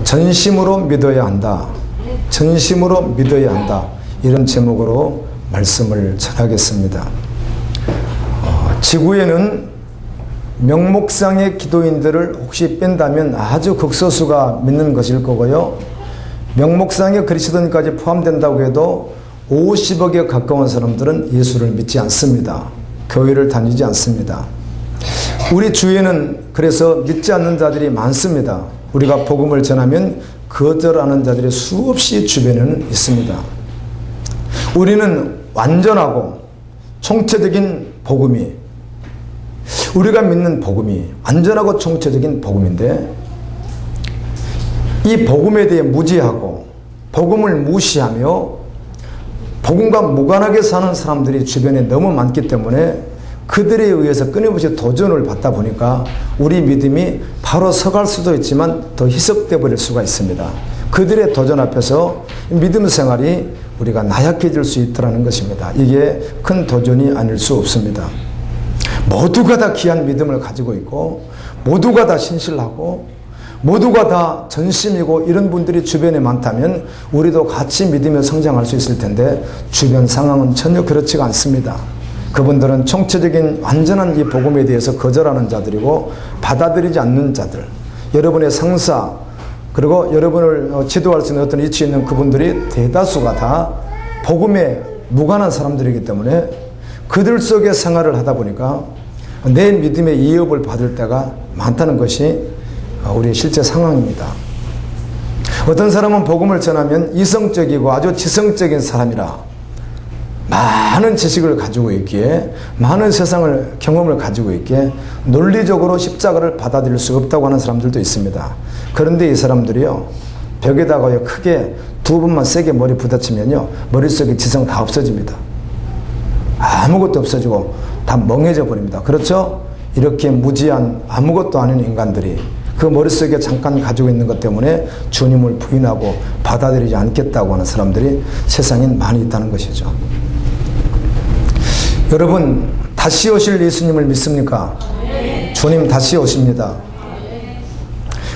전심으로 믿어야 한다. 전심으로 믿어야 한다. 이런 제목으로 말씀을 전하겠습니다. 지구에는 명목상의 기도인들을 혹시 뺀다면 아주 극소수가 믿는 것일 거고요. 명목상의 그리스도인까지 포함된다고 해도 50억에 가까운 사람들은 예수를 믿지 않습니다. 교회를 다니지 않습니다. 우리 주위에는 그래서 믿지 않는 자들이 많습니다. 우리가 복음을 전하면 거절하는 자들이 수없이 주변에는 있습니다. 우리는 완전하고 총체적인 복음이, 우리가 믿는 복음이 완전하고 총체적인 복음인데, 이 복음에 대해 무지하고 복음을 무시하며 복음과 무관하게 사는 사람들이 주변에 너무 많기 때문에 그들에 의해서 끊임없이 도전을 받다 보니까 우리 믿음이 바로 서갈 수도 있지만 더 희석돼 버릴 수가 있습니다. 그들의 도전 앞에서 믿음 생활이 우리가 나약해질 수 있다는 것입니다. 이게 큰 도전이 아닐 수 없습니다. 모두가 다 귀한 믿음을 가지고 있고 모두가 다 신실하고 모두가 다 전심이고 이런 분들이 주변에 많다면 우리도 같이 믿으며 성장할 수 있을 텐데 주변 상황은 전혀 그렇지가 않습니다. 그분들은 총체적인 완전한 이 복음에 대해서 거절하는 자들이고 받아들이지 않는 자들, 여러분의 상사 그리고 여러분을 지도할 수 있는 어떤 위치에 있는 그분들이 대다수가 다 복음에 무관한 사람들이기 때문에 그들 속에 생활을 하다 보니까 내 믿음의 위협을 받을 때가 많다는 것이 우리의 실제 상황입니다. 어떤 사람은 복음을 전하면 이성적이고 아주 지성적인 사람이라 많은 지식을 가지고 있기에 많은 세상을 경험을 가지고 있기에 논리적으로 십자가를 받아들일 수 없다고 하는 사람들도 있습니다. 그런데 이 사람들이요, 벽에다가 크게 두 번만 세게 머리 부딪히면요 머릿속에 지성 다 없어집니다. 아무것도 없어지고 다 멍해져 버립니다. 그렇죠? 이렇게 무지한 아무것도 아닌 인간들이 그 머릿속에 잠깐 가지고 있는 것 때문에 주님을 부인하고 받아들이지 않겠다고 하는 사람들이 세상에 많이 있다는 것이죠. 여러분, 다시 오실 예수님을 믿습니까? 주님 다시 오십니다.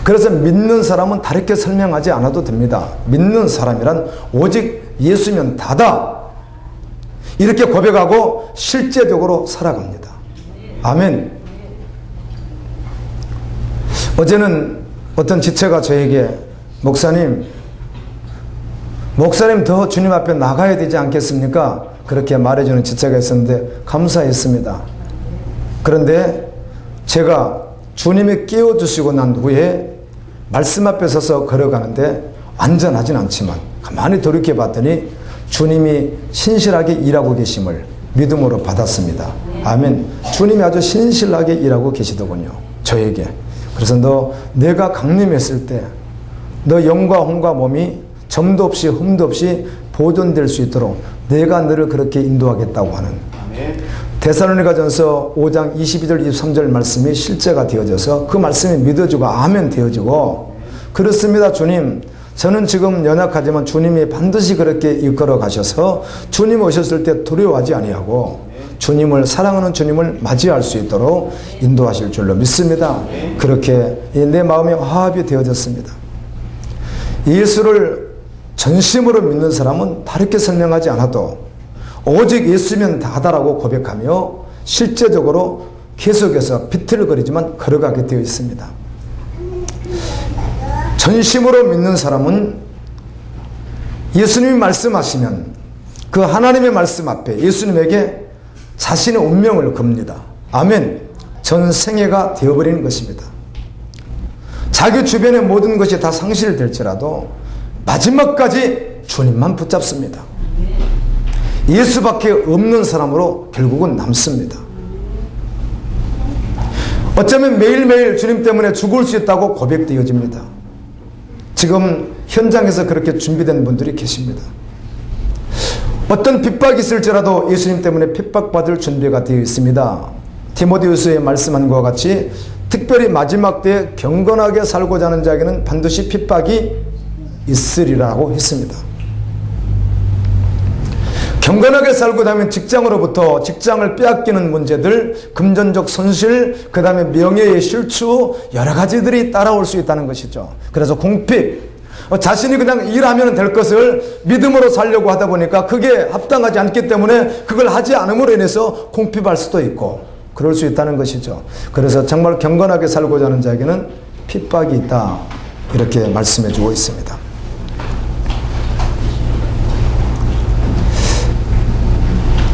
그래서 믿는 사람은 다르게 설명하지 않아도 됩니다. 믿는 사람이란 오직 예수면 다다, 이렇게 고백하고 실제적으로 살아갑니다. 아멘. 어제는 어떤 지체가 저에게 목사님 더 주님 앞에 나가야 되지 않겠습니까? 그렇게 말해주는 지체가 있었는데 감사했습니다. 그런데 제가 주님이 깨워주시고 난 후에 말씀 앞에 서서 걸어가는데 완전하진 않지만 가만히 돌이켜 봤더니 주님이 신실하게 일하고 계심을 믿음으로 받았습니다. 아멘. 주님이 아주 신실하게 일하고 계시더군요, 저에게. 그래서 내가 강림했을 때 너 영과 혼과 몸이 점도 없이 흠도 없이 보존될 수 있도록 내가 너를 그렇게 인도하겠다고 하는 데살로니가전서 5장 22절 23절 말씀이 실제가 되어져서 그 말씀이 믿어지고 아멘 되어지고, 그렇습니다 주님, 저는 지금 연약하지만 주님이 반드시 그렇게 이끌어 가셔서 주님 오셨을 때 두려워하지 아니하고 주님을 사랑하는 주님을 맞이할 수 있도록 인도하실 줄로 믿습니다. 그렇게 내 마음에 화합이 되어졌습니다. 예수를 전심으로 믿는 사람은 다르게 설명하지 않아도 오직 예수면 다다라고 고백하며 실제적으로 계속해서 비틀거리지만 걸어가게 되어 있습니다. 전심으로 믿는 사람은 예수님이 말씀하시면 그 하나님의 말씀 앞에 예수님에게 자신의 운명을 겁니다. 아멘. 전생애가 되어버리는 것입니다. 자기 주변의 모든 것이 다 상실될지라도 마지막까지 주님만 붙잡습니다. 예수밖에 없는 사람으로 결국은 남습니다. 어쩌면 매일매일 주님 때문에 죽을 수 있다고 고백되어집니다. 지금 현장에서 그렇게 준비된 분들이 계십니다. 어떤 핍박이 있을지라도 예수님 때문에 핍박받을 준비가 되어 있습니다. 디모데후서에 말씀한 것과 같이 특별히 마지막 때에 경건하게 살고자 하는 자에게는 반드시 핍박이 있으리라고 했습니다. 경건하게 살고 나면 직장으로부터 직장을 빼앗기는 문제들, 금전적 손실, 그 다음에 명예의 실추, 여러 가지들이 따라올 수 있다는 것이죠. 그래서 궁핍, 자신이 그냥 일하면 될 것을 믿음으로 살려고 하다 보니까 그게 합당하지 않기 때문에 그걸 하지 않음으로 인해서 궁핍할 수도 있고 그럴 수 있다는 것이죠. 그래서 정말 경건하게 살고자 하는 자에게는 핍박이 있다, 이렇게 말씀해 주고 있습니다.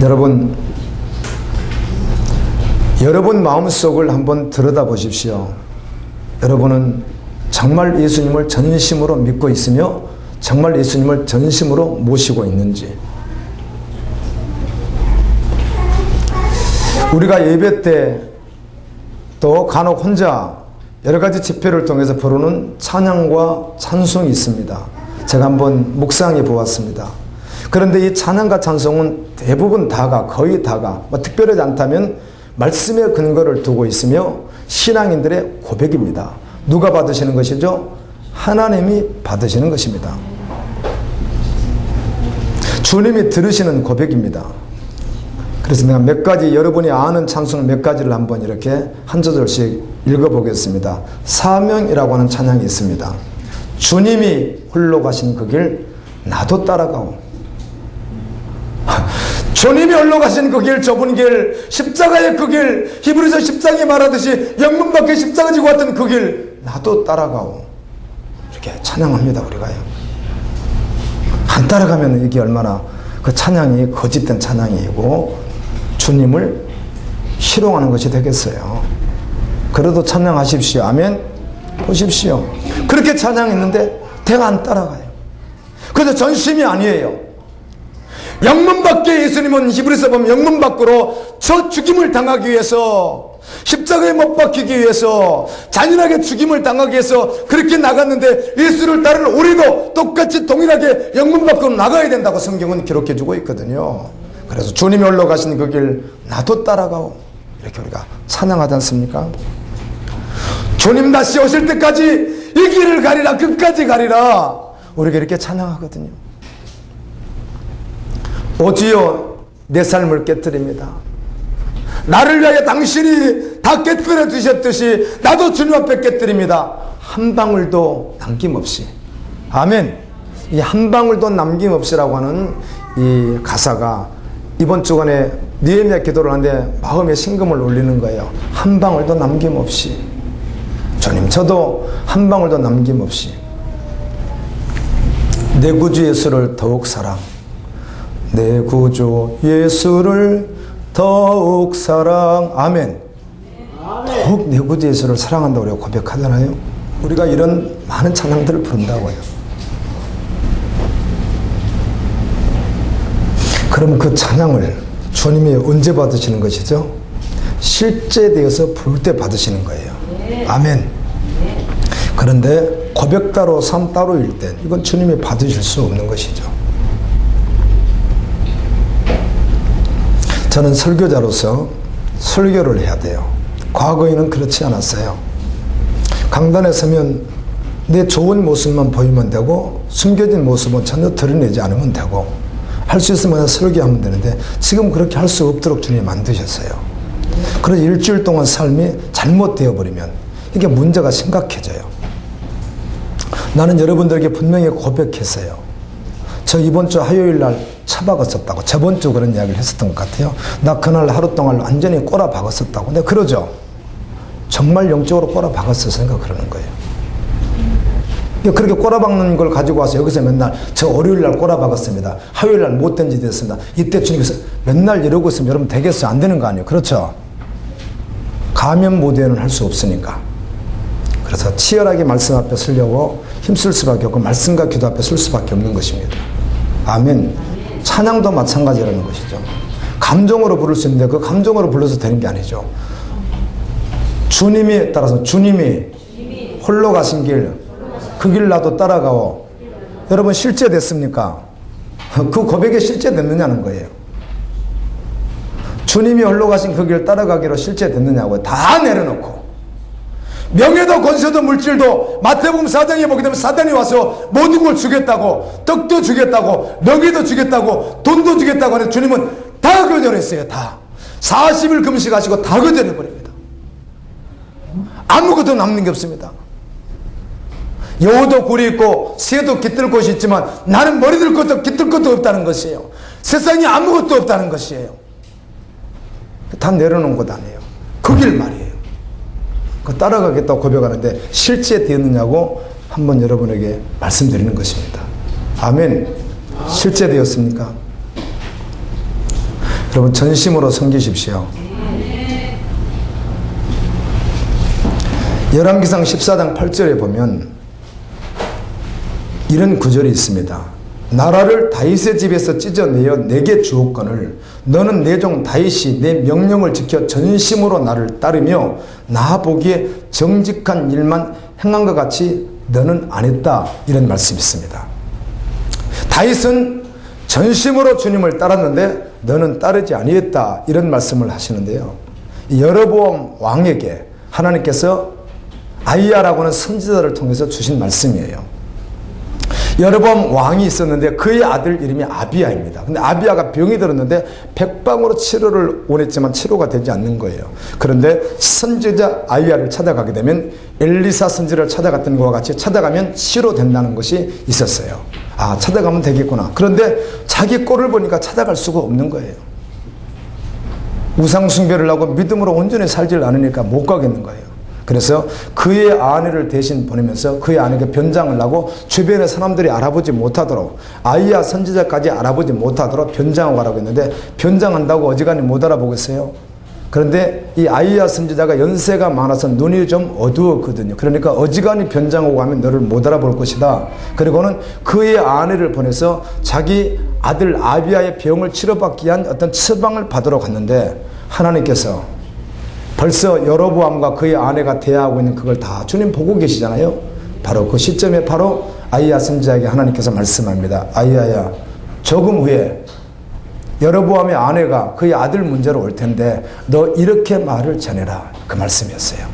여러분 마음속을 한번 들여다 보십시오. 여러분은 정말 예수님을 전심으로 믿고 있으며 정말 예수님을 전심으로 모시고 있는지. 우리가 예배 때 또 간혹 혼자 여러 가지 집회를 통해서 부르는 찬양과 찬송이 있습니다. 제가 한번 묵상해 보았습니다. 그런데 이 찬양과 찬송은 대부분 다가, 거의 다가, 특별하지 않다면 말씀의 근거를 두고 있으며 신앙인들의 고백입니다. 누가 받으시는 것이죠? 하나님이 받으시는 것입니다. 주님이 들으시는 고백입니다. 그래서 내가 몇 가지, 여러분이 아는 찬송 몇 가지를 한번 이렇게 한 소절씩 읽어보겠습니다. 사명이라고 하는 찬양이 있습니다. 주님이 홀로 가신 그 길 나도 따라가오. 주님이 홀로 가신 그 길, 좁은 길, 십자가의 그 길, 히브리서 10장이 말하듯이 영문 밖에 십자가 지고 왔던 그 길 나도 따라가오. 이렇게 찬양합니다. 우리가요. 안 따라가면 이게 얼마나 그 찬양이 거짓된 찬양이고 주님을 희롱하는 것이 되겠어요. 그래도 찬양하십시오. 아멘. 보십시오. 그렇게 찬양했는데 대가 안 따라가요. 그래서 전심이 아니에요. 영문 밖에 예수님은 히브리서 보면 영문 밖으로 저 죽임을 당하기 위해서, 십자가에 못 박히기 위해서, 잔인하게 죽임을 당하기 위해서 그렇게 나갔는데 예수를 따르는 우리도 똑같이 동일하게 영문 밖으로 나가야 된다고 성경은 기록해 주고 있거든요. 그래서 주님이 올라가신 그 길 나도 따라가오. 이렇게 우리가 찬양하지 않습니까? 주님 다시 오실 때까지 이 길을 가리라, 끝까지 가리라, 우리가 이렇게 찬양하거든요. 오 주여 내 삶을 깨뜨립니다. 나를 위하여 당신이 다 깨뜨려 주셨듯이 나도 주님 앞에 깨뜨립니다. 한 방울도 남김없이. 아멘. 이 한 방울도 남김없이라고 하는 이 가사가 이번 주간에 느헤미야 기도를 하는데 마음에 심금을 울리는 거예요. 한 방울도 남김없이. 주님, 저도 한 방울도 남김없이 내 구주 예수를 더욱 사랑, 내 구주 예수를 더욱 사랑. 아멘. 더욱 내 구주 예수를 사랑한다고 우리가 고백하잖아요. 우리가 이런 많은 찬양들을 부른다고요. 그럼 그 찬양을 주님이 언제 받으시는 것이죠? 실제되어서 부를 때 받으시는 거예요. 아멘. 그런데 고백 따로 삶 따로일 때 이건 주님이 받으실 수 없는 것이죠. 저는 설교자로서 설교를 해야 돼요. 과거에는 그렇지 않았어요. 강단에 서면 내 좋은 모습만 보이면 되고 숨겨진 모습은 전혀 드러내지 않으면 되고 할 수 있으면 설교하면 되는데 지금 그렇게 할 수 없도록 주님이 만드셨어요. 그래서 일주일 동안 삶이 잘못되어 버리면 이게 문제가 심각해져요. 나는 여러분들에게 분명히 고백했어요. 저 이번 주 화요일 날 차박았었다고. 저번 주 그런 이야기를 했었던 것 같아요. 나 그날 하루 동안 완전히 꼬라박았었다고. 근데 그러죠. 정말 영적으로 꼬라박았었으니까 그러는 거예요. 그렇게 꼬라박는 걸 가지고 와서 여기서 맨날 저 월요일 날 꼬라박았습니다. 화요일 날 못된 짓 했습니다. 이때 주님께서 맨날 이러고 있으면 여러분 되겠어요? 안 되는 거 아니에요? 그렇죠? 가면 못에는 할 수 없으니까. 그래서 치열하게 말씀 앞에 서려고 힘쓸 수밖에 없고 말씀과 기도 앞에 설 수밖에 없는 것입니다. 아멘. 찬양도 마찬가지라는 것이죠. 감정으로 부를 수 있는데 그 감정으로 불러서 되는 게 아니죠. 주님이 따라서 주님이 홀로 가신 길 그 길 나도 따라가오. 여러분 실제 됐습니까? 그 고백이 실제 됐느냐는 거예요. 주님이 홀로 가신 그 길 따라가기로 실제 됐느냐고요. 다 내려놓고 명예도 권세도 물질도 마태복음 4장에 보게 되면 사단이 와서 모든 걸 주겠다고, 떡도 주겠다고, 명예도 주겠다고, 돈도 주겠다고 하는 주님은 다 거절했어요. 다 40일 금식하시고 다 거절해버립니다. 아무것도 남는 게 없습니다. 여우도 굴이 있고 새도 깃들 곳이 있지만 나는 머리 들 것도 깃들 것도 없다는 것이에요. 세상에 아무것도 없다는 것이에요. 다 내려놓은 것 아니에요. 그 길 말이에요. 그 따라가겠다고 고백하는데 실제 되었느냐고 한번 여러분에게 말씀드리는 것입니다. 아멘. 실제 되었습니까? 여러분 전심으로 섬기십시오. 열왕기상 14장 8절에 보면 이런 구절이 있습니다. 나라를 다윗의 집에서 찢어내어 내게 주었거늘 너는 내 종 다윗이 내 명령을 지켜 전심으로 나를 따르며 나 보기에 정직한 일만 행한 것 같이 너는 안 했다. 이런 말씀이 있습니다. 다윗은 전심으로 주님을 따랐는데 너는 따르지 아니했다. 이런 말씀을 하시는데요. 여로보암 왕에게 하나님께서 아히야라고 하는 선지자를 통해서 주신 말씀이에요. 여로보암 왕이 있었는데 그의 아들 이름이 아비야입니다. 근데 아비야가 병이 들었는데 백방으로 치료를 원했지만 치료가 되지 않는 거예요. 그런데 선지자 아히야를 찾아가게 되면 엘리사 선지자를 찾아갔던 것과 같이 찾아가면 치료된다는 것이 있었어요. 아, 찾아가면 되겠구나. 그런데 자기 꼴을 보니까 찾아갈 수가 없는 거예요. 우상 숭배를 하고 믿음으로 온전히 살질 않으니까 못 가겠는 거예요. 그래서 그의 아내를 대신 보내면서 그의 아내에게 변장을 하고 주변의 사람들이 알아보지 못하도록 아히야 선지자까지 알아보지 못하도록 변장하고 가라고 했는데 변장한다고 어지간히 못 알아보겠어요. 그런데 이 아히야 선지자가 연세가 많아서 눈이 좀 어두웠거든요. 그러니까 어지간히 변장하고 가면 너를 못 알아볼 것이다. 그리고는 그의 아내를 보내서 자기 아들 아비야의 병을 치료받기 위한 어떤 처방을 받으러 갔는데 하나님께서 벌써 여로보암과 그의 아내가 대화하고 있는 그걸 다 주님 보고 계시잖아요. 바로 그 시점에 바로 아히야 선지자에게 하나님께서 말씀합니다. 아히야야, 조금 후에 여로보암의 아내가 그의 아들 문제로 올 텐데 너 이렇게 말을 전해라. 그 말씀이었어요.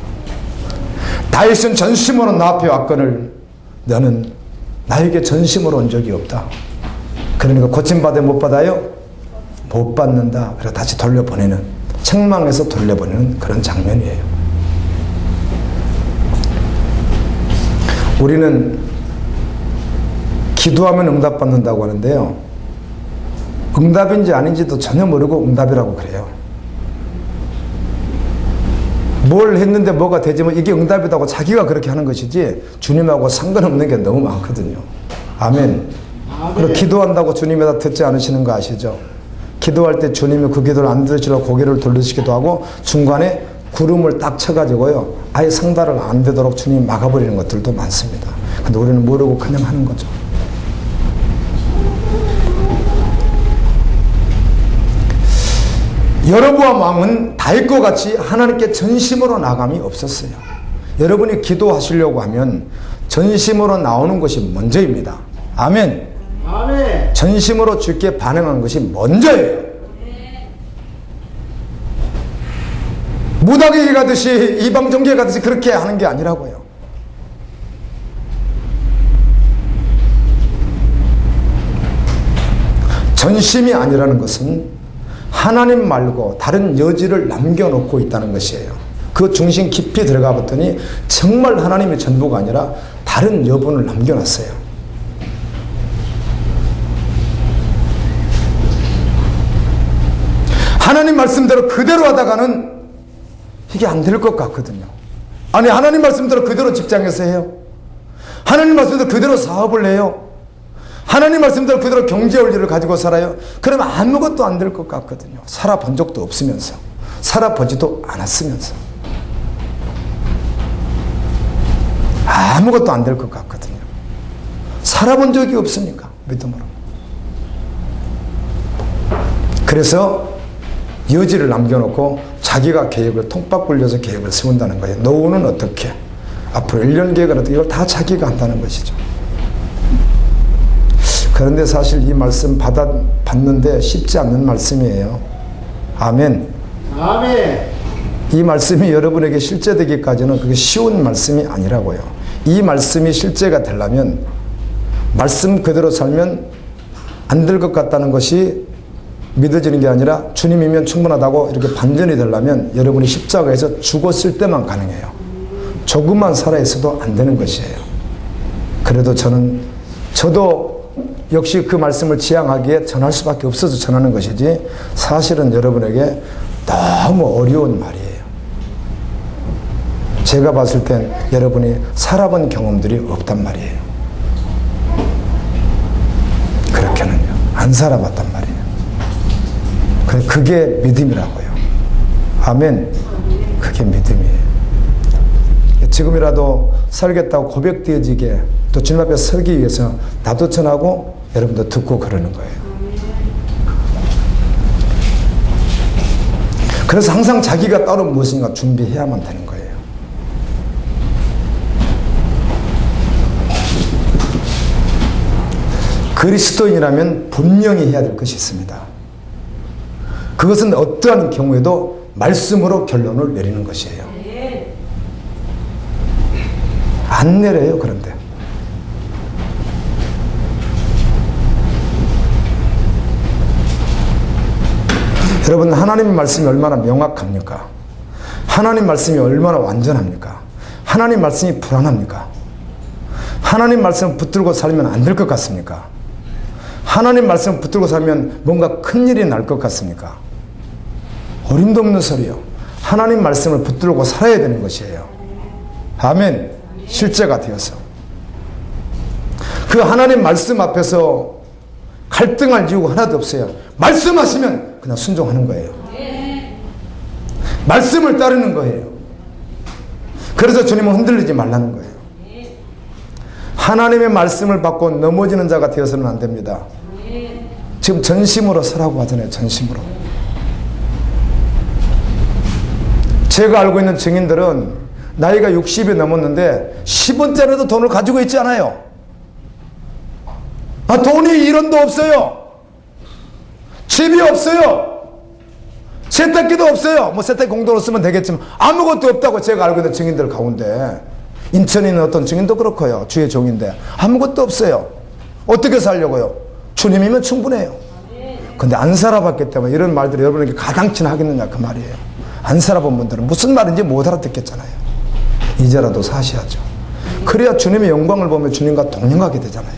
다윗은 전심으로 나 앞에 왔거늘 너는 나에게 전심으로 온 적이 없다. 그러니까 고침받아 못 받아요? 못 받는다. 그래서 다시 돌려보내는, 책망해서 돌려보내는 그런 장면이에요. 우리는 기도하면 응답받는다고 하는데요. 응답인지 아닌지도 전혀 모르고 응답이라고 그래요. 뭘 했는데 뭐가 되지만 이게 응답이라고 자기가 그렇게 하는 것이지 주님하고 상관없는 게 너무 많거든요. 아멘. 그리고 기도한다고 주님이 다 듣지 않으시는 거 아시죠? 기도할 때 주님이 그 기도를 안 들으시려고 고개를 돌리시기도 하고 중간에 구름을 딱 쳐가지고요 아예 상달을 안 되도록 주님이 막아버리는 것들도 많습니다. 근데 우리는 모르고 그냥 하는 거죠. 여로보암 왕은 다윗과 같이 하나님께 전심으로 나감이 없었어요. 여러분이 기도하시려고 하면 전심으로 나오는 것이 먼저입니다. 아멘. 아멘. 전심으로 주께 반응한 것이 먼저예요. 무당에게 가듯이 이방종교에 가듯이 그렇게 하는 게 아니라고요. 전심이 아니라는 것은 하나님 말고 다른 여지를 남겨놓고 있다는 것이에요. 그 중심 깊이 들어가 봤더니 정말 하나님의 전부가 아니라 다른 여분을 남겨놨어요. 하나님 말씀대로 그대로 하다가는 이게 안 될 것 같거든요. 아니, 하나님 말씀대로 그대로 직장에서 해요. 하나님 말씀대로 그대로 사업을 해요. 하나님 말씀대로 그대로 경제 원리를 가지고 살아요. 그러면 아무것도 안 될 것 같거든요. 살아본 적도 없으면서, 살아보지도 않았으면서 아무것도 안 될 것 같거든요. 살아본 적이 없으니까 믿음으로. 그래서 여지를 남겨놓고 자기가 계획을 통박 굴려서 계획을 세운다는 거예요. 노후는 어떻게, 앞으로 1년 계획은 어떻게, 이걸 다 자기가 한다는 것이죠. 그런데 사실 이 말씀 받는데 쉽지 않는 말씀이에요. 아멘. 아멘. 이 말씀이 여러분에게 실제되기까지는 그게 쉬운 말씀이 아니라고요. 이 말씀이 실제가 되려면 말씀 그대로 살면 안 될 것 같다는 것이 믿어지는 게 아니라 주님이면 충분하다고 이렇게 반전이 되려면 여러분이 십자가에서 죽었을 때만 가능해요. 조금만 살아있어도 안 되는 것이에요. 그래도 저도 역시 그 말씀을 지향하기에 전할 수밖에 없어서 전하는 것이지 사실은 여러분에게 너무 어려운 말이에요. 제가 봤을 땐 여러분이 살아본 경험들이 없단 말이에요. 그렇게는요. 안 살아봤단 말이에요. 그게 믿음이라고요. 아멘. 그게 믿음이에요. 지금이라도 살겠다고 고백되어지게 또 주님 앞에 서기 위해서 나도 전하고 여러분도 듣고 그러는 거예요. 그래서 항상 자기가 따로 무엇인가 준비해야만 되는 거예요. 그리스도인이라면 분명히 해야 될 것이 있습니다. 그것은 어떠한 경우에도 말씀으로 결론을 내리는 것이에요. 안 내려요, 그런데. 여러분, 하나님의 말씀이 얼마나 명확합니까? 하나님 말씀이 얼마나 완전합니까? 하나님 말씀이 불안합니까? 하나님 말씀을 붙들고 살면 안 될 것 같습니까? 하나님 말씀을 붙들고 살면 뭔가 큰일이 날 것 같습니까? 어림도 없는 소리요. 하나님 말씀을 붙들고 살아야 되는 것이에요. 아멘. 실제가 되어서. 그 하나님 말씀 앞에서 갈등할 이유가 하나도 없어요. 말씀하시면 그냥 순종하는 거예요. 말씀을 따르는 거예요. 그래서 주님은 흔들리지 말라는 거예요. 하나님의 말씀을 받고 넘어지는 자가 되어서는 안 됩니다. 지금 전심으로 서라고 하잖아요. 전심으로. 제가 알고 있는 증인들은 나이가 60이 넘었는데 10원짜리도 돈을 가지고 있지 않아요. 돈이 1원도 없어요. 집이 없어요. 세탁기도 없어요. 뭐 세탁기 공도로 쓰면 되겠지만 아무것도 없다고 제가 알고 있는 증인들 가운데, 인천에 있는 어떤 증인도 그렇고요. 주의 종인데 아무것도 없어요. 어떻게 살려고요? 주님이면 충분해요. 근데 안 살아봤기 때문에 이런 말들이 여러분에게 가당치나 하겠느냐 그 말이에요. 안 살아본 분들은 무슨 말인지 못 알아듣겠잖아요. 이제라도 사셔야죠. 그래야 주님의 영광을 보며 주님과 동행하게 되잖아요.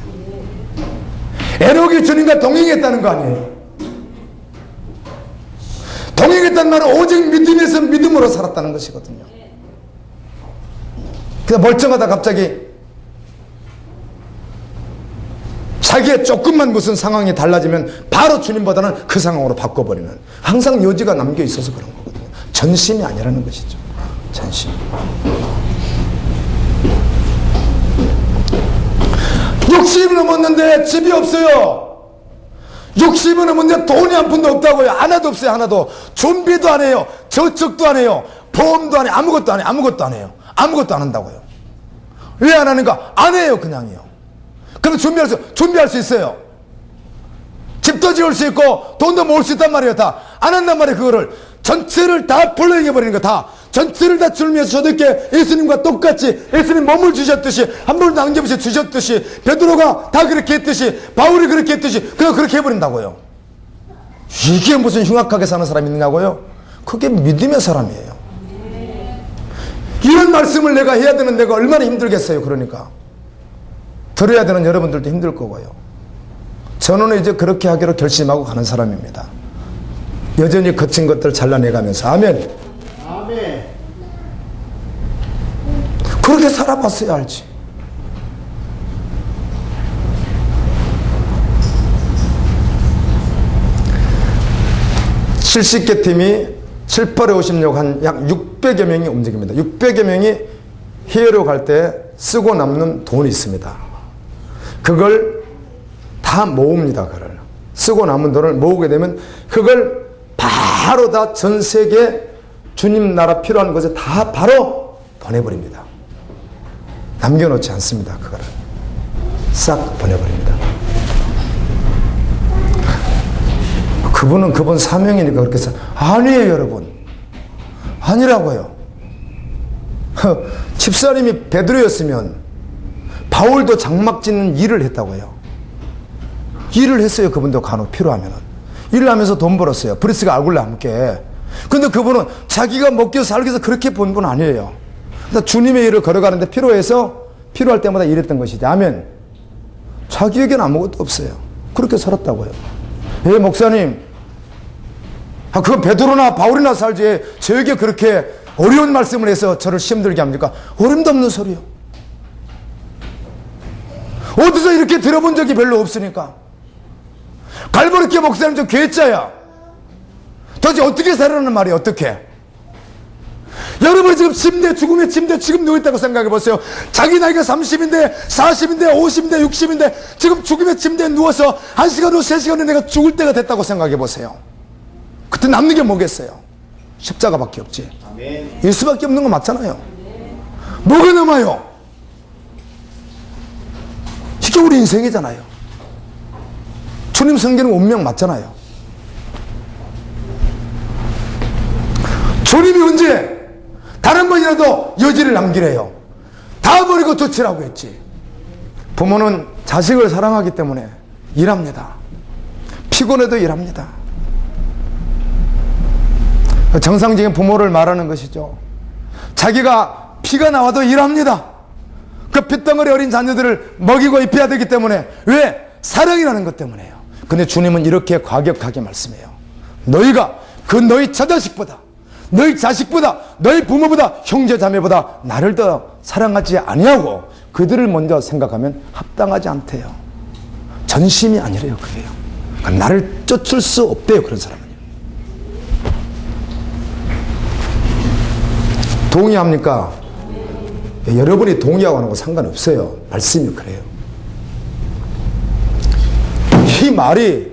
에녹이 주님과 동행했다는 거 아니에요. 동행했다는 말은 오직 믿음에서 믿음으로 살았다는 것이거든요. 그냥 멀쩡하다 갑자기 자기의 조금만 무슨 상황이 달라지면 바로 주님보다는 그 상황으로 바꿔버리는, 항상 여지가 남겨 있어서 그런 거거든요. 전심이 아니라는 것이죠. 전심. 60이 넘었는데 집이 없어요. 60이 넘었는데 돈이 한 푼도 없다고요. 하나도 없어요. 하나도. 준비도 안 해요. 저축도 안 해요. 보험도 안 해요. 아무것도 안 해요. 아무것도 안 해요. 아무것도 안 한다고요. 왜 안 하는가? 안 해요. 그냥이요. 그럼 준비할 수 있어요. 집도 지을 수 있고 돈도 모을 수 있단 말이에요. 다 안 한단 말이에요. 그거를 전체를 다 불러내버리는 거. 다 전체를 다 주님께서 저들께 예수님과 똑같이 예수님 몸을 주셨듯이 한 번도 남겨보시 주셨듯이 베드로가 다 그렇게 했듯이 바울이 그렇게 했듯이 그냥 그렇게 해버린다고요. 이게 무슨 흉악하게 사는 사람이 있느냐고요? 그게 믿음의 사람이에요. 이런 말씀을 내가 해야 되는 내가 얼마나 힘들겠어요. 그러니까 들어야 되는 여러분들도 힘들 거고요. 저는 이제 그렇게 하기로 결심하고 가는 사람입니다. 여전히 거친 것들 잘라내가면서. 아멘. 아멘. 그렇게 살아봤어야 알지. (70개) 팀이 7, 8에 오시려고 한 약 600여 명이 움직입니다. 600여 명이 해외로 갈 때 쓰고 남는 돈이 있습니다. 그걸 다 모읍니다. 그걸 쓰고 남은 돈을 모으게 되면 그걸 바로 다 전 세계 주님 나라 필요한 곳에 다 바로 보내버립니다. 남겨놓지 않습니다. 그거를 싹 보내버립니다. 그분은 그분 사명이니까 그렇게 해서 아니에요. 여러분 아니라고요. 집사님이 베드로였으면 바울도 장막 짓는 일을 했다고요. 일을 했어요. 그분도 간혹 필요하면. 일을 하면서 돈 벌었어요. 브리스가 알굴라 함께. 근데 그분은 자기가 먹기 살기 위해서 그렇게 본 분 아니에요. 그러니까 주님의 일을 걸어가는데 필요해서 필요할 때마다 일했던 것이지. 아멘. 자기에게는 아무것도 없어요. 그렇게 살았다고요. 예, 목사님. 그건 베드로나 바울이나 살지 저에게 그렇게 어려운 말씀을 해서 저를 힘들게 합니까? 어림도 없는 소리요. 어디서 이렇게 들어본 적이 별로 없으니까. 갈보리교 목사님 좀 괴짜야. 도대체 어떻게 살아라는 말이에요? 어떻게? 여러분이 지금 침대, 죽음의 침대 지금 누워있다고 생각해 보세요. 자기 나이가 30인데 40인데 50인데 60인데 지금 죽음의 침대에 누워서 1시간 후 3시간 후에 내가 죽을 때가 됐다고 생각해 보세요. 그때 남는 게 뭐겠어요? 십자가밖에 없지. 아멘. 예수밖에 없는 거 맞잖아요. 뭐가 남아요? 이게 우리 인생이잖아요. 주님 성경은 운명 맞잖아요. 주님이 언제 다른 번이라도 여지를 남기래요. 다 버리고 쫓으라고 했지. 부모는 자식을 사랑하기 때문에 일합니다. 피곤해도 일합니다. 정상적인 부모를 말하는 것이죠. 자기가 피가 나와도 일합니다. 그 핏덩어리 어린 자녀들을 먹이고 입혀야 되기 때문에. 왜? 사랑이라는 것 때문에요. 근데 주님은 이렇게 과격하게 말씀해요. 너희가 그 너희 처자식보다, 너희 자식보다, 너희 부모보다, 형제 자매보다 나를 더 사랑하지 아니하고 그들을 먼저 생각하면 합당하지 않대요. 전심이 아니래요. 그게요. 그러니까 나를 쫓을 수 없대요. 그런 사람은요. 동의합니까? 여러분이 동의하고 하는 거 상관없어요. 말씀이 그래요. 이 말이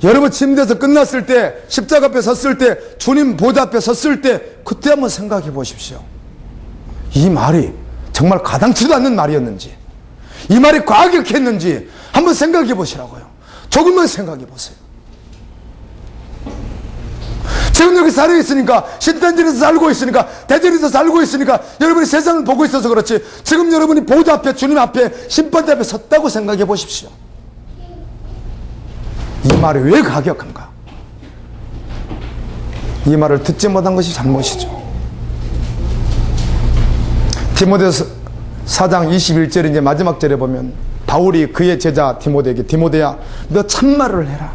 여러분 침대에서 끝났을 때, 십자가 앞에 섰을 때, 주님 보좌 앞에 섰을 때 그때 한번 생각해 보십시오. 이 말이 정말 가당치도 않는 말이었는지, 이 말이 과격했는지 한번 생각해 보시라고요. 조금만 생각해 보세요. 지금 여기 살아있으니까, 신탄진에서 살고 있으니까, 대전에서 살고 있으니까 여러분이 세상을 보고 있어서 그렇지, 지금 여러분이 보좌 앞에, 주님 앞에, 심판대 앞에 섰다고 생각해 보십시오. 이 말이 왜 가격한가? 이 말을 듣지 못한 것이 잘못이죠. 디모데서 4장 21절 이제 마지막 절에 보면 바울이 그의 제자 디모데에게, 디모데야 너 참말을 해라.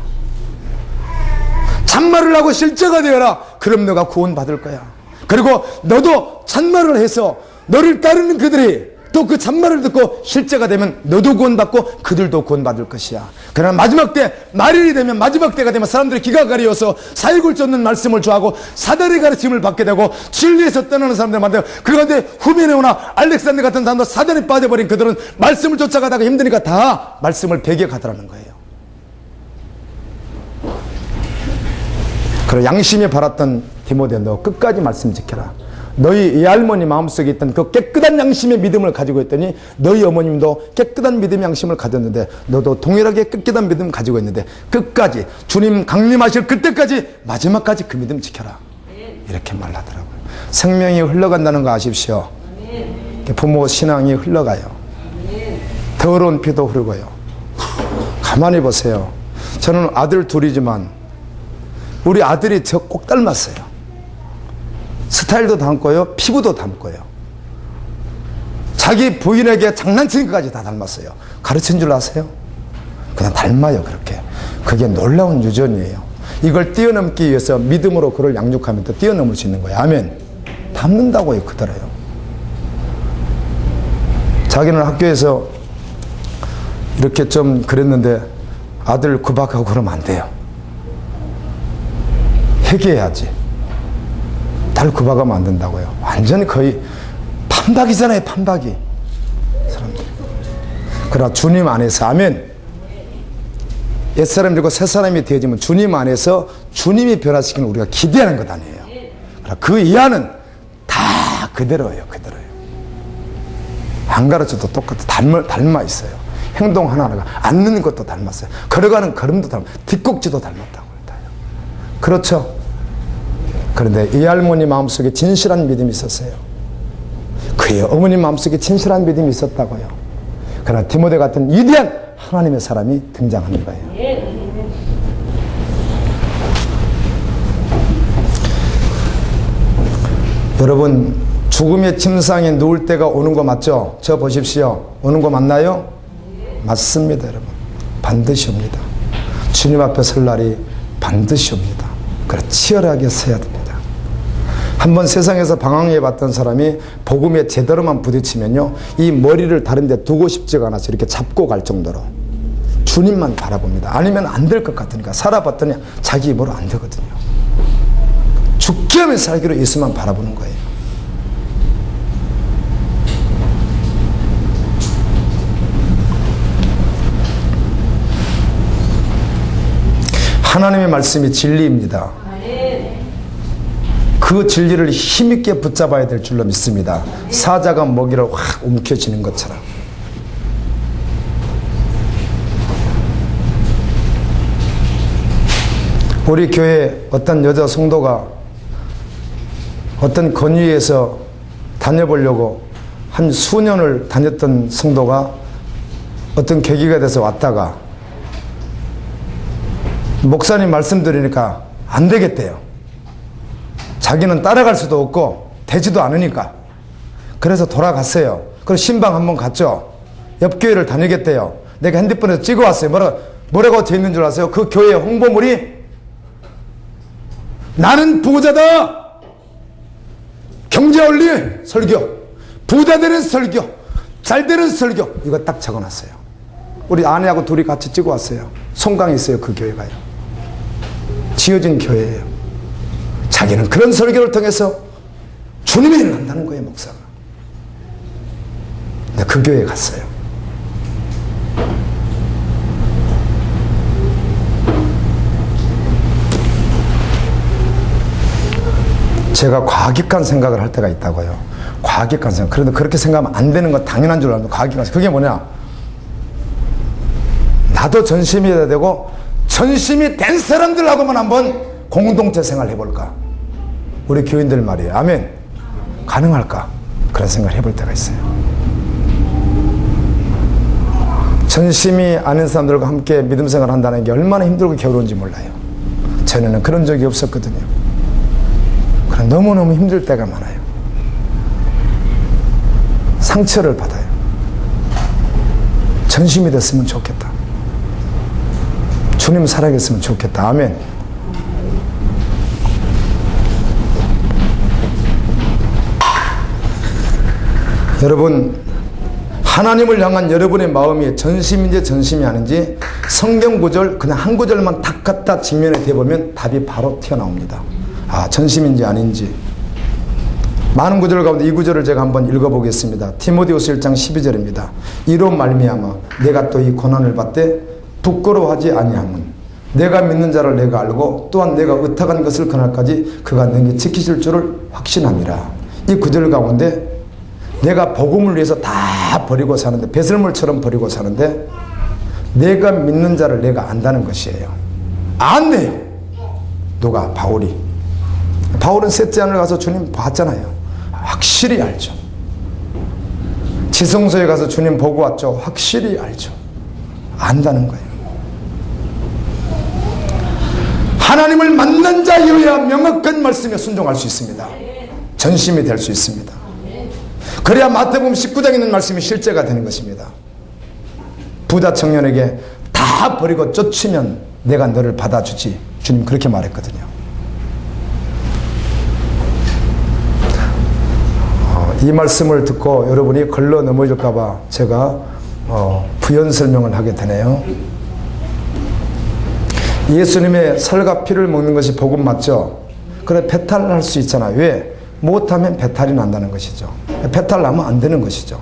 참말을 하고 실제가 되어라. 그럼 너가 구원받을 거야. 그리고 너도 참말을 해서 너를 따르는 그들이 또 그 참말을 듣고 실제가 되면 너도 구원받고 그들도 구원받을 것이야. 그러나 마지막 때, 말일이 되면, 마지막 때가 되면 사람들이 기가 가리어서 사익을 쫓는 말씀을 좋아하고 사단의 가르침을 받게 되고 진리에서 떠나는 사람들 만나요. 그 가운데 후메네오나 알렉산더 같은 사람도 사단에 빠져버린 그들은 말씀을 쫓아가다가 힘드니까 다 말씀을 배격하더라는 거예요. 그래, 양심에 바랐던 디모데, 너 끝까지 말씀 지켜라. 너희 이 할머니 마음속에 있던 그 깨끗한 양심의 믿음을 가지고 있더니 너희 어머님도 깨끗한 믿음의 양심을 가졌는데 너도 동일하게 깨끗한 믿음 가지고 있는데 끝까지 주님 강림하실 그때까지 마지막까지 그 믿음 지켜라. 이렇게 말하더라고요. 생명이 흘러간다는 거 아십시오. 부모 신앙이 흘러가요. 더러운 피도 흐르고요. 가만히 보세요. 저는 아들 둘이지만 우리 아들이 저 꼭 닮았어요. 스타일도 닮고요, 피부도 닮고요. 자기 부인에게 장난치는 것까지 다 닮았어요. 가르친 줄 아세요? 그냥 닮아요. 그렇게. 그게 놀라운 유전이에요. 이걸 뛰어넘기 위해서 믿음으로 그를 양육하면 또 뛰어넘을 수 있는 거예요. 아멘. 닮는다고요. 그대로요. 자기는 학교에서 이렇게 좀 그랬는데 아들 구박하고 그러면 안 돼요. 회개해야지. 달 구박하면 안 된다고요. 완전히 거의 판박이잖아요. 판박이. 사람들. 그러나 주님 안에서, 아멘. 옛사람이 되고 새사람이 되어지면 주님 안에서 주님이 변화시키는 우리가 기대하는 것 아니에요. 그러나 그 이하는 다 그대로예요. 그대로예요. 안 가르쳐도 똑같아. 닮아 있어요. 행동 하나하나가. 앉는 것도 닮았어요. 걸어가는 걸음도 닮았어요. 뒷꼭지도 닮았다고. 그렇죠? 그런데 이 할머니 마음속에 진실한 믿음이 있었어요. 그의 어머니 마음속에 진실한 믿음이 있었다고요. 그러나 디모데 같은 위대한 하나님의 사람이 등장하는 거예요. 여러분, 죽음의 침상에 누울 때가 오는 거 맞죠? 저 보십시오. 오는 거 맞나요? 맞습니다, 여러분. 반드시 옵니다. 주님 앞에 설 날이 반드시 옵니다. 그래 치열하게 서야 됩니다. 한번 세상에서 방황해 봤던 사람이 복음에 제대로만 부딪히면요, 이 머리를 다른 데 두고 싶지가 않아서 이렇게 잡고 갈 정도로 주님만 바라봅니다. 아니면 안 될 것 같으니까. 살아봤더니 자기 입으로 안 되거든요. 죽게 하면 살기로 예수만 바라보는 거예요. 하나님의 말씀이 진리입니다. 그 진리를 힘있게 붙잡아야 될 줄로 믿습니다. 사자가 먹이를 확 움켜쥐는 것처럼. 우리 교회 어떤 여자 성도가 어떤 건의에서 다녀보려고 한 수년을 다녔던 성도가 어떤 계기가 돼서 왔다가 목사님 말씀드리니까 안 되겠대요. 자기는 따라갈 수도 없고 되지도 않으니까. 그래서 돌아갔어요. 그리고 신방 한번 갔죠. 옆 교회를 다니겠대요. 내가 핸드폰에서 찍어왔어요. 뭐라고 돼 있는 줄 아세요? 그 교회 홍보물이 나는 부자다. 경제원리 설교, 부자되는 설교, 잘되는 설교, 이거 딱 적어놨어요. 우리 아내하고 둘이 같이 찍어왔어요. 송강에 있어요. 그 교회가요. 지어진 교회예요. 자기는 그런 설교를 통해서 주님의 일을 한다는 거예요. 목사가. 근데 그 교회에 갔어요. 제가 과격한 생각을 할 때가 있다고요. 과격한 생각. 그런데 그렇게 생각하면 안 되는 건 당연한 줄 알았는데 과격한 생각. 그게 뭐냐? 나도 전심이 되고 전심이 된 사람들하고만 한번 공동체 생활 해볼까? 우리 교인들 말이에요. 아멘. 가능할까? 그런 생각을 해볼 때가 있어요. 전심이 아닌 사람들과 함께 믿음 생활을 한다는 게 얼마나 힘들고 괴로운지 몰라요. 전에는 그런 적이 없었거든요. 그럼 너무너무 힘들 때가 많아요. 상처를 받아요. 전심이 됐으면 좋겠다. 주님 살아계셨으면 좋겠다. 아멘. 여러분, 하나님을 향한 여러분의 마음이 전심인지 전심이 아닌지 성경 구절 그냥 한 구절만 탁 갖다 직면에 대보면 답이 바로 튀어나옵니다. 아, 전심인지 아닌지. 많은 구절 가운데 이 구절을 제가 한번 읽어보겠습니다. 디모데후서 1장 12절입니다. 이로 말미암아 내가 또 이 고난을 받되 부끄러워하지 아니함은 내가 믿는 자를 내가 알고 또한 내가 의탁한 것을 그날까지 그가 내게 지키실 줄을 확신함이라. 이 구절 가운데 내가 복음을 위해서 다 버리고 사는데, 배설물처럼 버리고 사는데 내가 믿는 자를 내가 안다는 것이에요. 안 돼요. 누가? 바울이. 바울은 셋째 하늘 가서 주님 봤잖아요. 확실히 알죠. 지성소에 가서 주님 보고 왔죠. 확실히 알죠. 안다는 거예요. 하나님을 만난 자여야 명확한 말씀에 순종할 수 있습니다. 전심이 될 수 있습니다. 그래야 마태복음 19장에 있는 말씀이 실제가 되는 것입니다. 부자 청년에게 다 버리고 쫓으면 내가 너를 받아주지. 주님 그렇게 말했거든요. 이 말씀을 듣고 여러분이 걸러 넘어질까 봐 제가 부연 설명을 하게 되네요. 예수님의 살과 피를 먹는 것이 복음 맞죠? 그래 배탈을 할 수 있잖아요. 왜? 못하면 배탈이 난다는 것이죠. 배탈 나면 안 되는 것이죠.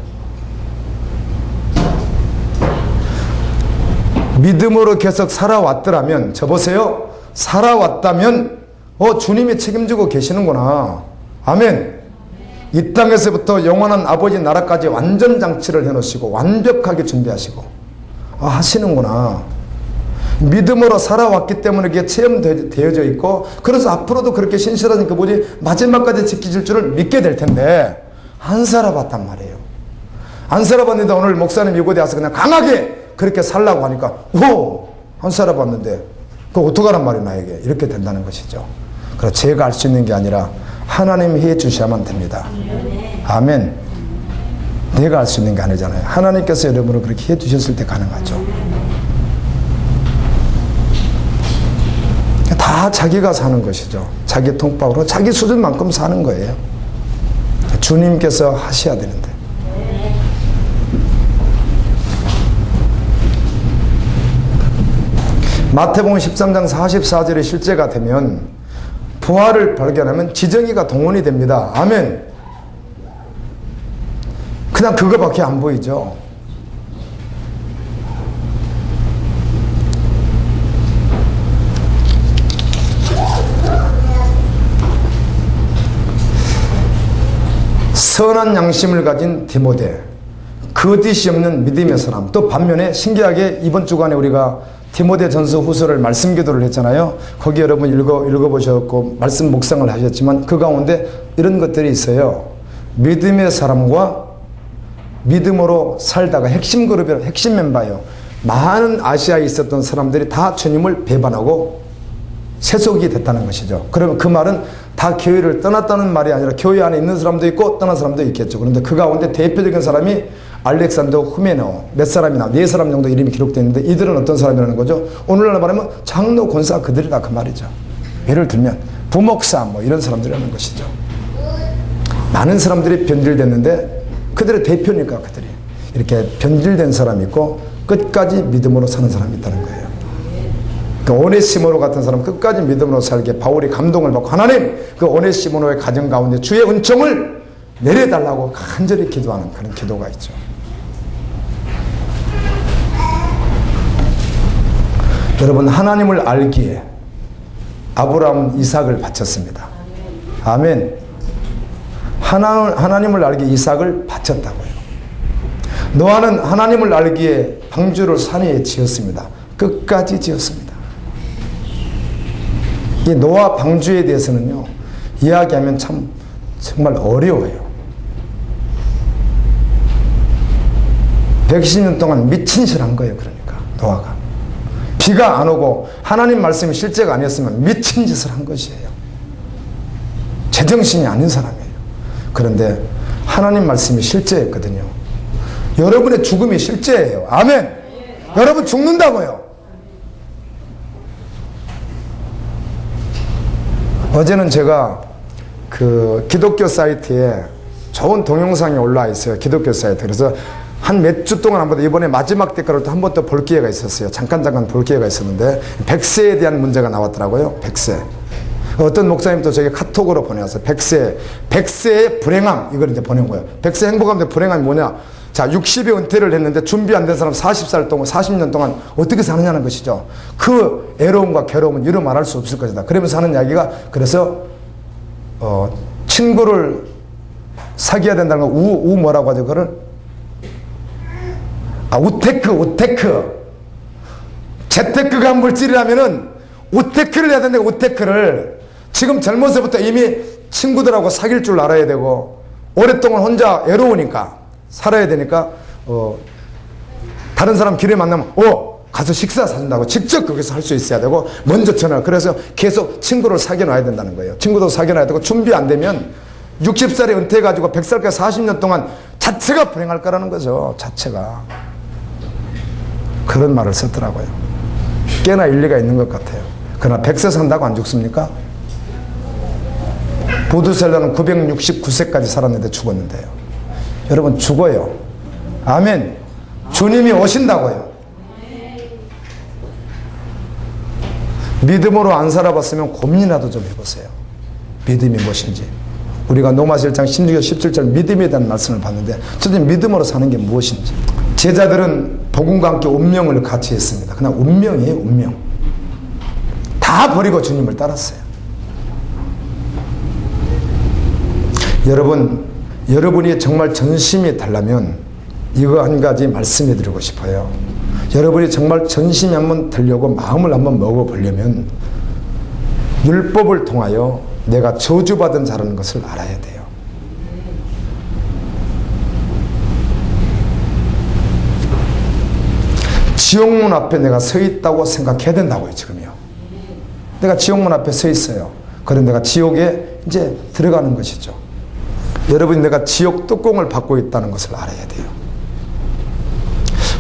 믿음으로 계속 살아왔더라면, 저 보세요. 살아왔다면 주님이 책임지고 계시는구나. 아멘. 이 땅에서부터 영원한 아버지 나라까지 완전 장치를 해놓으시고 완벽하게 준비하시고 하시는구나. 믿음으로 살아왔기 때문에 그게 체험되어져 있고, 그래서 앞으로도 그렇게 신실하니까 마지막까지 지키실 줄을 믿게 될 텐데, 안 살아봤단 말이에요. 안 살아봤는데 오늘 목사님 이곳에 와서 그냥 강하게 그렇게 살라고 하니까, 안 살아봤는데, 그거 어떡하란 말이야, 나에게. 이렇게 된다는 것이죠. 그래서 제가 할 수 있는 게 아니라 하나님이 해 주셔야만 됩니다. 아멘. 내가 할 수 있는 게 아니잖아요. 하나님께서 여러분을 그렇게 해 주셨을 때 가능하죠. 다 자기가 사는 것이죠. 자기 통박으로 자기 수준만큼 사는 거예요. 주님께서 하셔야 되는데. 마태복음 13장 44절의 실제가 되면 부활을 발견하면 지정이가 동원이 됩니다. 아멘. 그냥 그거밖에 안 보이죠. 선한 양심을 가진 디모데, 거짓이 없는 믿음의 사람. 또 반면에 신기하게 이번 주간에 우리가 디모데 전서 후서를 말씀 기도를 했잖아요. 거기 여러분 읽어보셨고 말씀 묵상을 하셨지만 그 가운데 이런 것들이 있어요. 믿음의 사람과 믿음으로 살다가 핵심 그룹이라 핵심 멤버예요. 많은 아시아에 있었던 사람들이 다 주님을 배반하고 세속이 됐다는 것이죠. 그러면 그 말은 다 교회를 떠났다는 말이 아니라 교회 안에 있는 사람도 있고 떠난 사람도 있겠죠. 그런데 그 가운데 대표적인 사람이 알렉산더 후메네오, 몇 사람이나 4사람 정도 이름이 기록되어 있는데 이들은 어떤 사람이라는 거죠? 오늘날 말하면 장로, 권사 그들이다 그 말이죠. 예를 들면 부목사 뭐 이런 사람들이라는 것이죠. 많은 사람들이 변질됐는데 그들의 대표니까 그들이 이렇게 변질된 사람이 있고 끝까지 믿음으로 사는 사람이 있다는 거예요. 그 오네시모로 같은 사람 끝까지 믿음으로 살게 바울이 감동을 받고 하나님 그 오네시모로의 가정 가운데 주의 은총을 내려달라고 간절히 기도하는 그런 기도가 있죠. 여러분 하나님을 알기에 아브라함은 이삭을 바쳤습니다. 아멘. 하나님을 알기에 이삭을 바쳤다고요. 노아는 하나님을 알기에 방주를 산 위에 지었습니다. 끝까지 지었습니다. 이 노아 방주에 대해서는요 이야기하면 참 정말 어려워요. 120년 동안 미친 짓을 한 거예요. 그러니까 노아가 비가 안 오고 하나님 말씀이 실제가 아니었으면 미친 짓을 한 것이에요. 제정신이 아닌 사람이에요. 그런데 하나님 말씀이 실제였거든요. 여러분의 죽음이 실제예요. 아멘. 여러분 죽는다고요. 어제는 제가 그 기독교 사이트에 좋은 동영상이 올라와 있어요. 기독교 사이트. 그래서 한 몇 주 동안 한번 이번에 마지막 때까지 또 한 번 더 볼 기회가 있었어요. 잠깐 볼 기회가 있었는데 백세에 대한 문제가 나왔더라고요. 백세. 어떤 목사님도 저에게 카톡으로 보내왔어요. 백세의 불행함 이걸 이제 보낸 거예요. 백세 행복함인데 불행함이 뭐냐? 자, 60에 은퇴를 했는데 준비 안 된 사람 40살 동안 40년 동안 어떻게 사느냐는 것이죠. 그 애로움과 괴로움은 이루 말할 수 없을 것이다. 그러면서 하는 이야기가 그래서 친구를 사귀어야 된다는 거 뭐라고 하죠? 그거를 우테크. 재테크가 물질이라면은 우테크를 해야 된다. 우테크를 지금 젊어서부터 이미 친구들하고 사귈 줄 알아야 되고 오랫동안 혼자 외로우니까 살아야 되니까 다른 사람 길에 만나면 가서 식사 사준다고 직접 거기서 할 수 있어야 되고 먼저 전화. 그래서 계속 친구를 사귀어 놔야 된다는 거예요. 친구도 사귀어 놔야 되고 준비 안 되면 60살에 은퇴해가지고 100살까지 40년 동안 자체가 불행할 거라는 거죠. 자체가. 그런 말을 썼더라고요. 꽤나 일리가 있는 것 같아요. 그러나 100세 산다고 안 죽습니까? 부두셀러는 969세까지 살았는데 죽었는데요. 여러분 죽어요. 아멘. 주님이 오신다고요. 믿음으로 안 살아봤으면 고민이라도 좀 해보세요. 믿음이 무엇인지. 우리가 로마서 1장 16절 17절 믿음에 대한 말씀을 봤는데 도대체 믿음으로 사는 게 무엇인지. 제자들은 복음과 함께 운명을 같이 했습니다. 그냥 운명이에요. 운명. 다 버리고 주님을 따랐어요. 여러분이 정말 전심이 달라면 이거 한 가지 말씀해 드리고 싶어요. 여러분이 정말 전심이 한번 되려고 마음을 한번 먹어보려면 율법을 통하여 내가 저주받은 자라는 것을 알아야 돼요. 지옥문 앞에 내가 서 있다고 생각해야 된다고요. 지금요. 내가 지옥문 앞에 서 있어요. 그럼 내가 지옥에 이제 들어가는 것이죠. 여러분이 내가 지옥 뚜껑을 받고 있다는 것을 알아야 돼요.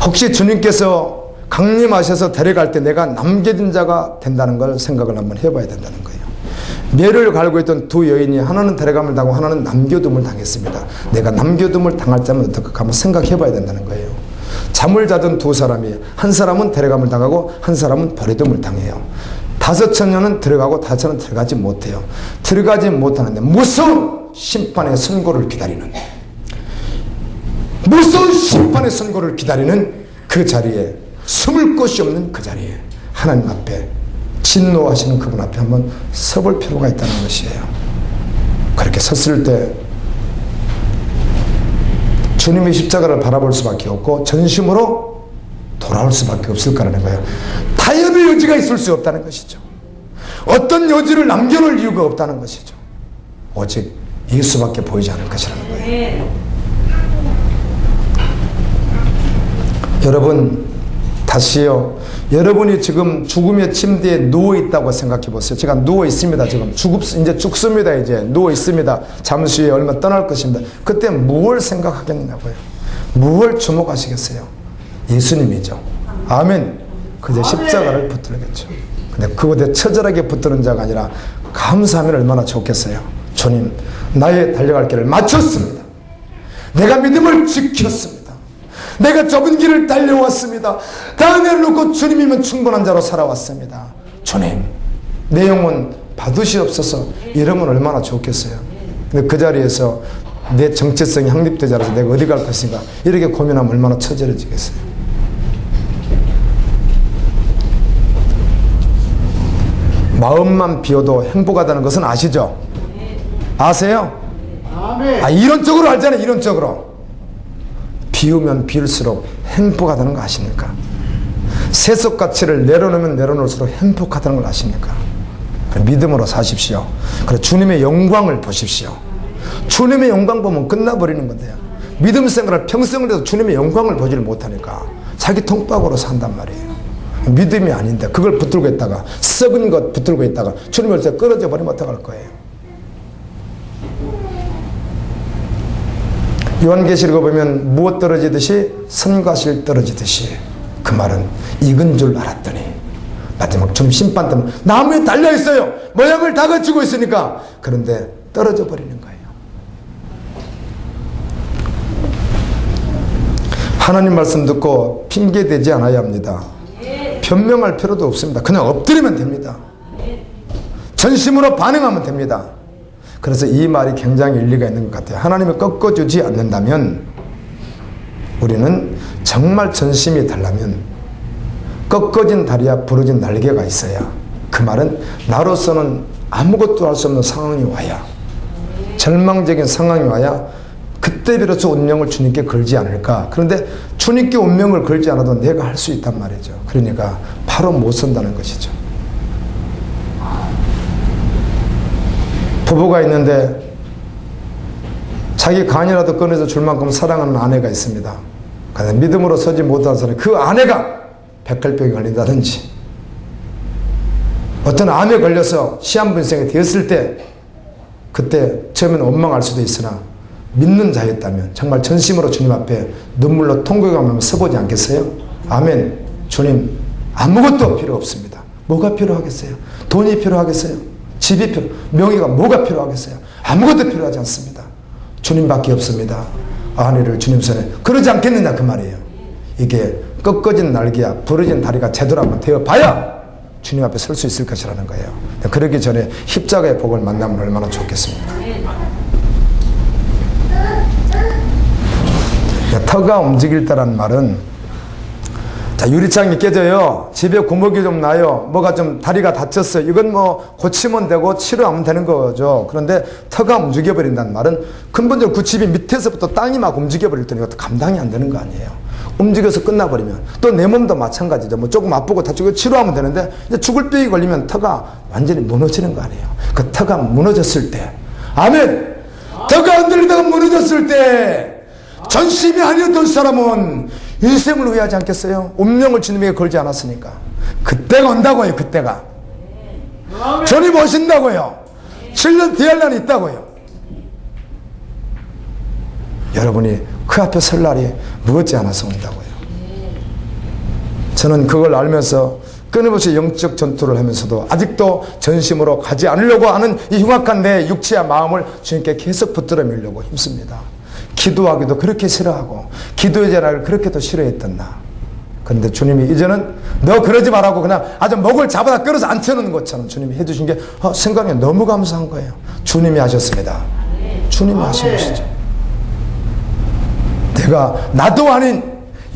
혹시 주님께서 강림하셔서 데려갈 때 내가 남겨진 자가 된다는 걸 생각을 한번 해봐야 된다는 거예요. 멸을 갈고 있던 두 여인이 하나는 데려감을 당하고 하나는 남겨둠을 당했습니다. 내가 남겨둠을 당할 자면 어떨까 한번 생각해봐야 된다는 거예요. 잠을 자던 두 사람이 한 사람은 데려감을 당하고 한 사람은 버리둠을 당해요. 5처녀는 들어가고 5처녀는 들어가지 못해요. 들어가지 못하는데 무서운 심판의 선고를 기다리는, 무서운 심판의 선고를 기다리는 그 자리에, 숨을 곳이 없는 그 자리에 하나님 앞에 진노하시는 그분 앞에 한번 서볼 필요가 있다는 것이에요. 그렇게 섰을 때 주님의 십자가를 바라볼 수밖에 없고 전심으로 돌아올 수밖에 없을 거라는 거예요. 타협의 여지가 있을 수 없다는 것이죠. 어떤 여지를 남겨놓을 이유가 없다는 것이죠. 오직 예수밖에 보이지 않을 것이라는 거예요. 여러분, 다시요. 여러분이 지금 죽음의 침대에 누워 있다고 생각해 보세요. 제가 누워 있습니다. 지금 이제 죽습니다. 이제 누워 있습니다. 잠시 후에 얼마 떠날 것입니다. 그때 무엇을 생각하겠냐고요. 무엇을 주목하시겠어요? 예수님이죠. 아멘. 그제 십자가를 붙들겠죠. 근데 그곳에 처절하게 붙드는 자가 아니라 감사하면 얼마나 좋겠어요. 주님, 나의 달려갈 길을 마쳤습니다. 내가 믿음을 지켰습니다. 내가 좁은 길을 달려왔습니다. 다 내려놓고 주님이면 충분한 자로 살아왔습니다. 주님, 내 영혼 받으시옵소서. 이러면 얼마나 좋겠어요. 근데 그 자리에서 내 정체성이 확립되지 않아서 내가 어디 갈 것인가 이렇게 고민하면 얼마나 처절해지겠어요. 마음만 비워도 행복하다는 것은 아시죠? 아세요? 이론적으로 알잖아요. 이론적으로. 비우면 비울수록 행복하다는 거 아십니까? 세속 가치를 내려놓으면 내려놓을수록 행복하다는 걸 아십니까? 믿음으로 사십시오. 그래, 주님의 영광을 보십시오. 주님의 영광 보면 끝나버리는 건데요. 믿음 생활을 평생을 해도 주님의 영광을 보지를 못하니까 자기 통박으로 산단 말이에요. 믿음이 아닌데 그걸 붙들고 있다가 썩은 것 붙들고 있다가 주님을 이제 끊어져 버리면 어떡할 거예요? 요한계시록을 보면 무엇 떨어지듯이 선과 실 떨어지듯이, 그 말은 익은 줄 알았더니 마지막 주님 심판 때문에 나무에 달려있어요. 모양을 다 갖추고 있으니까. 그런데 떨어져 버리는 거예요. 하나님 말씀 듣고 핑계대지 않아야 합니다. 변명할 필요도 없습니다. 그냥 엎드리면 됩니다. 전심으로 반응하면 됩니다. 그래서 이 말이 굉장히 일리가 있는 것 같아요. 하나님이 꺾어주지 않는다면, 우리는 정말 전심이 되려면 꺾어진 다리와 부러진 날개가 있어야, 그 말은 나로서는 아무것도 할 수 없는 상황이 와야, 절망적인 상황이 와야 그때 비로소 운명을 주님께 걸지 않을까. 그런데 주님께 운명을 걸지 않아도 내가 할 수 있단 말이죠. 그러니까 바로 못 선다는 것이죠. 부부가 있는데 자기 간이라도 꺼내서 줄 만큼 사랑하는 아내가 있습니다. 그런데 믿음으로 서지 못한 사람이 그 아내가 백혈병에 걸린다든지, 어떤 암에 걸려서 시한분생이 되었을 때 그때 처음에는 원망할 수도 있으나 믿는 자였다면 정말 전심으로 주님 앞에 눈물로 통곡하며 서보지 않겠어요? 아멘. 주님, 아무것도 필요 없습니다. 뭐가 필요하겠어요? 돈이 필요하겠어요? 집이 명예가 뭐가 필요하겠어요? 아무것도 필요하지 않습니다. 주님밖에 없습니다. 아내를 주님 손에, 그러지 않겠느냐 그 말이에요. 이게 꺾어진 날개야 부러진 다리가 제대로 한번 되어봐야 주님 앞에 설 수 있을 것이라는 거예요. 그러기 전에 십자가의 복을 만나면 얼마나 좋겠습니까? 터가 움직일 때란 말은, 자, 유리창이 깨져요. 집에 구멍이 좀 나요. 뭐가 좀 다리가 다쳤어요. 이건 뭐 고치면 되고 치료하면 되는 거죠. 그런데 터가 움직여버린다는 말은 근본적으로 그 집이 밑에서부터 땅이 막 움직여버릴 때는 이것도 감당이 안 되는 거 아니에요. 움직여서 끝나버리면 또 내 몸도 마찬가지죠. 뭐 조금 아프고 다치고 치료하면 되는데 이제 죽을 병이 걸리면 터가 완전히 무너지는 거 아니에요. 그 터가 무너졌을 때, 아멘. 터가 안 들리다가 무너졌을 때 전심이 아니었던 사람은 인생을 후회하지 않겠어요? 운명을 주님에게 걸지 않았으니까. 그때가 온다고요. 그때가 주님 오신다고요. 7년 뒤에 할 날이 있다고요. 여러분이 그 앞에 설 날이 무엇지 않아서 온다고요. 저는 그걸 알면서 끊임없이 영적 전투를 하면서도 아직도 전심으로 가지 않으려고 하는 이 흉악한 내 육체와 마음을 주님께 계속 붙들어 밀려고 힘씁니다. 기도하기도 그렇게 싫어하고 기도의 자리를 그렇게도 싫어했던 나. 그런데 주님이 이제는 너 그러지 말라고 그냥 아주 목을 잡아다 끌어서 앉혀놓는 것처럼 주님이 해주신 게 생각에 너무 감사한 거예요. 주님이 하셨습니다. 주님이 하신 것이죠. 내가 나도 아닌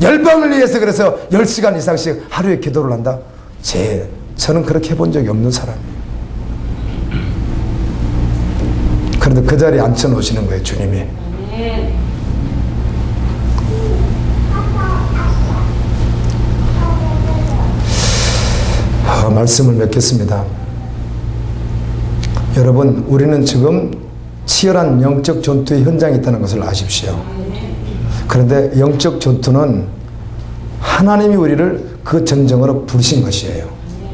열방을 위해서 그래서 10시간 이상씩 하루에 기도를 한다? 저는 그렇게 해본 적이 없는 사람이에요. 그런데 그 자리에 앉혀놓으시는 거예요. 주님이. 말씀을 맺겠습니다. 여러분, 우리는 지금 치열한 영적 전투의 현장에 있다는 것을 아십시오. 그런데 영적 전투는 하나님이 우리를 그 전쟁으로 부르신 것이에요.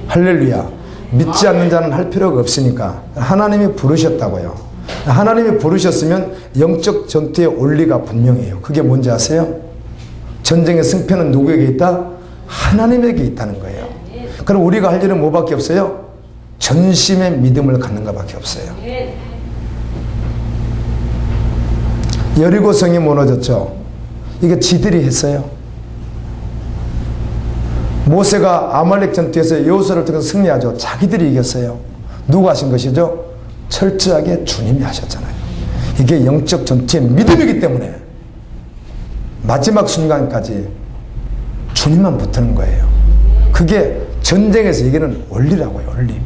할렐루야. 믿지 않는 자는 할 필요가 없으니까 하나님이 부르셨다고요. 하나님이 부르셨으면 영적 전투의 원리가 분명해요. 그게 뭔지 아세요? 전쟁의 승패는 누구에게 있다? 하나님에게 있다는 거예요. 그럼 우리가 할 일은 뭐밖에 없어요? 전심의 믿음을 갖는 것밖에 없어요. 여리고성이 무너졌죠. 이게 지들이 했어요. 모세가 아말렉 전투에서 여호수아를 통해서 승리하죠. 자기들이 이겼어요. 누가 하신 것이죠? 철저하게 주님이 하셨잖아요. 이게 영적 전투의 믿음이기 때문에 마지막 순간까지 주님만 붙는 거예요. 그게 전쟁에서 이기는 원리라고요. 원리.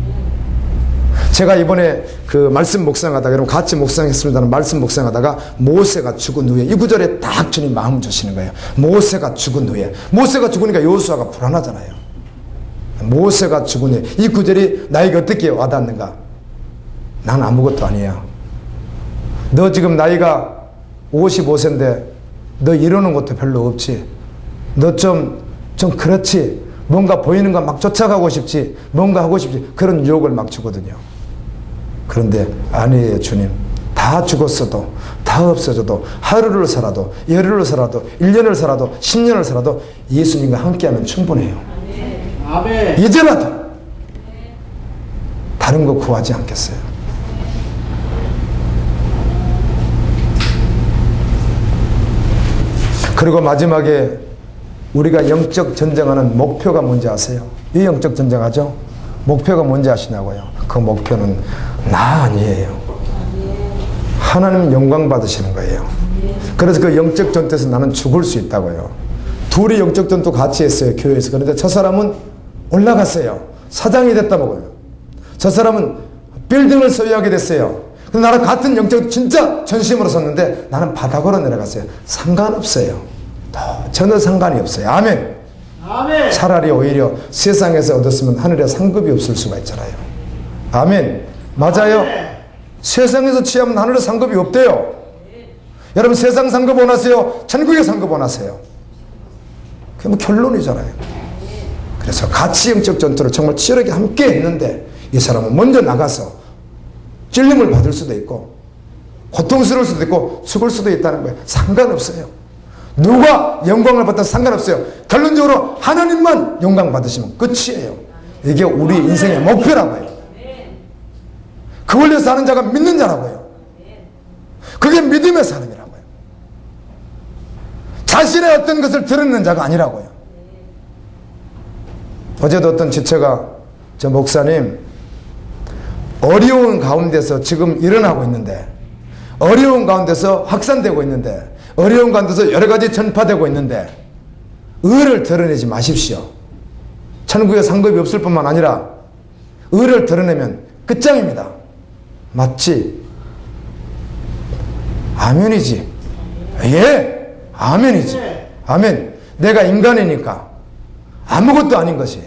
제가 이번에 그 말씀 묵상하다가 여러분 같이 묵상했습니다는 말씀 묵상하다가 모세가 죽은 후에 이 구절에 딱 주님 마음 주시는 거예요. 모세가 죽은 후에. 모세가 죽으니까 여호수아가 불안하잖아요. 모세가 죽은 후에 이 구절이 나에게 어떻게 와닿는가? 난 아무것도 아니야. 너 지금 나이가 55세인데 너 이러는 것도 별로 없지. 너 좀 그렇지. 뭔가 보이는 거 막 쫓아가고 싶지. 뭔가 하고 싶지. 그런 유혹을 막 주거든요. 그런데 아니에요. 주님. 다 죽었어도 다 없어져도 하루를 살아도 열흘을 살아도 1년을 살아도 10년을 살아도 예수님과 함께하면 충분해요. 아멘. 이제라도 다른 거 구하지 않겠어요. 그리고 마지막에 우리가 영적 전쟁하는 목표가 뭔지 아세요? 이 영적 전쟁하죠? 목표가 뭔지 아시냐고요? 그 목표는 나 아니에요. 하나님 영광 받으시는 거예요. 그래서 그 영적 전투에서 나는 죽을 수 있다고요. 둘이 영적 전투 같이 했어요. 교회에서. 그런데 저 사람은 올라갔어요. 사장이 됐다 먹어요. 저 사람은 빌딩을 소유하게 됐어요. 근데 나랑 같은 영적 진짜 전심으로 섰는데 나는 바닥으로 내려갔어요. 상관없어요. 전혀 상관이 없어요. 아멘. 아멘. 차라리 오히려 세상에서 얻었으면 하늘에 상급이 없을 수가 있잖아요. 아멘. 맞아요. 아멘. 세상에서 취하면 하늘에 상급이 없대요. 여러분 세상 상급 원하세요? 천국의 상급 원하세요? 그게 뭐 결론이잖아요. 그래서 같이 영적 전투를 정말 치열하게 함께 했는데 이 사람은 먼저 나가서 찔림을 받을 수도 있고 고통스러울 수도 있고 죽을 수도 있다는 거예요. 상관없어요. 누가 영광을 받든 상관없어요. 결론적으로 하나님만 영광 받으시면 끝이에요. 이게 우리 인생의 목표라고요. 그걸 위해서 사는 자가 믿는 자라고요. 그게 믿음의 사람이라고요. 자신의 어떤 것을 드러내는 자가 아니라고요. 어제도 어떤 지체가 저 목사님 어려운 가운데서 지금 일어나고 있는데 어려운 가운데서 확산되고 있는데 어려운 가운데서 여러 가지 전파되고 있는데 의를 드러내지 마십시오. 천국에 상급이 없을 뿐만 아니라 의를 드러내면 끝장입니다. 맞지? 아멘이지. 예, 아멘이지. 아멘. 내가 인간이니까 아무것도 아닌 것이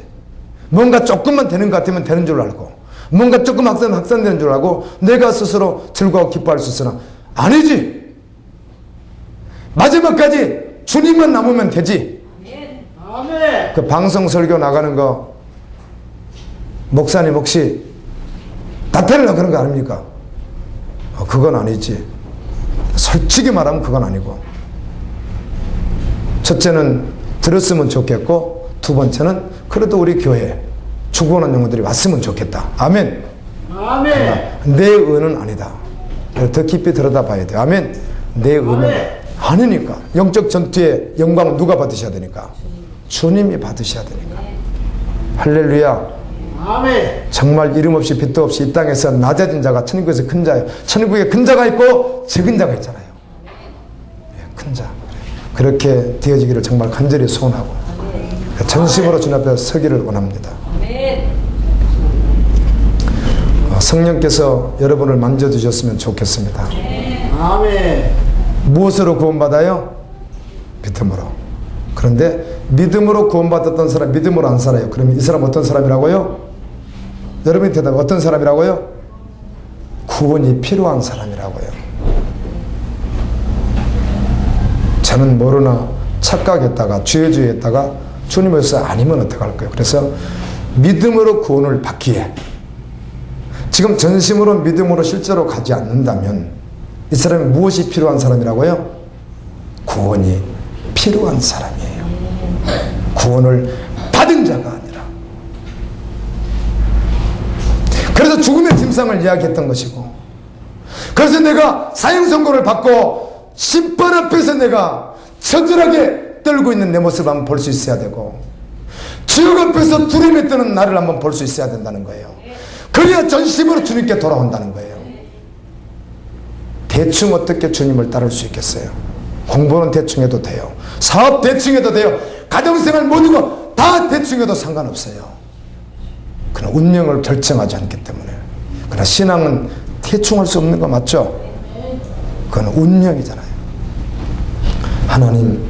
뭔가 조금만 되는 것 같으면 되는 줄 알고 뭔가 조금 확산되는 줄 알고 내가 스스로 즐거워 기뻐할 수 있으나 아니지. 마지막까지 주님만 남으면 되지. 아멘. 그 방송 설교 나가는 거 목사님 혹시 나태를 그런 거 아닙니까? 그건 아니지. 솔직히 말하면 그건 아니고 첫째는 들었으면 좋겠고 두 번째는 그래도 우리 교회에 죽어오는 영혼들이 왔으면 좋겠다. 아멘. 아멘. 내 의는 아니다. 더 깊이 들여다봐야 돼. 아멘. 내 의는 아니니까. 영적 전투의 영광은 누가 받으셔야 되니까? 주님이 받으셔야 되니까. 할렐루야. 아멘. 정말 이름 없이 빛도 없이 이 땅에서 낮아진 자가 천국에서 큰 자예요. 천국에 큰 자가 있고 적은 자가 있잖아요. 큰 자. 그렇게 되어지기를 정말 간절히 소원하고 전심으로 주님 앞에 서기를 원합니다. 성령께서 여러분을 만져주셨으면 좋겠습니다. 아멘. 무엇으로 구원받아요? 믿음으로. 그런데 믿음으로 구원받았던 사람 믿음으로 안 살아요. 그러면 이 사람 어떤 사람이라고요? 여러분이 대답 어떤 사람이라고요? 구원이 필요한 사람이라고요. 저는 모르나 착각했다가 주의했다가 주님에서 아니면 어떡할까요? 그래서 믿음으로 구원을 받기에 지금 전심으로 믿음으로 실제로 가지 않는다면 이 사람이 무엇이 필요한 사람이라고요? 구원이 필요한 사람이에요. 구원을 받은 자가 아니라. 그래서 죽음의 짐승을 이야기했던 것이고 그래서 내가 사형 선고를 받고 심판 앞에서 내가 처절하게 떨고 있는 내 모습을 한번 볼 수 있어야 되고 지옥 앞에서 두려움에 떠는 나를 한번 볼 수 있어야 된다는 거예요. 그래야 전심으로 주님께 돌아온다는 거예요. 대충 어떻게 주님을 따를 수 있겠어요? 공부는 대충 해도 돼요. 사업 대충 해도 돼요. 가정생활 모든 거 다 대충 해도 상관없어요. 그러나 운명을 결정하지 않기 때문에. 그러나 신앙은 대충 할 수 없는 거 맞죠? 그건 운명이잖아요. 하나님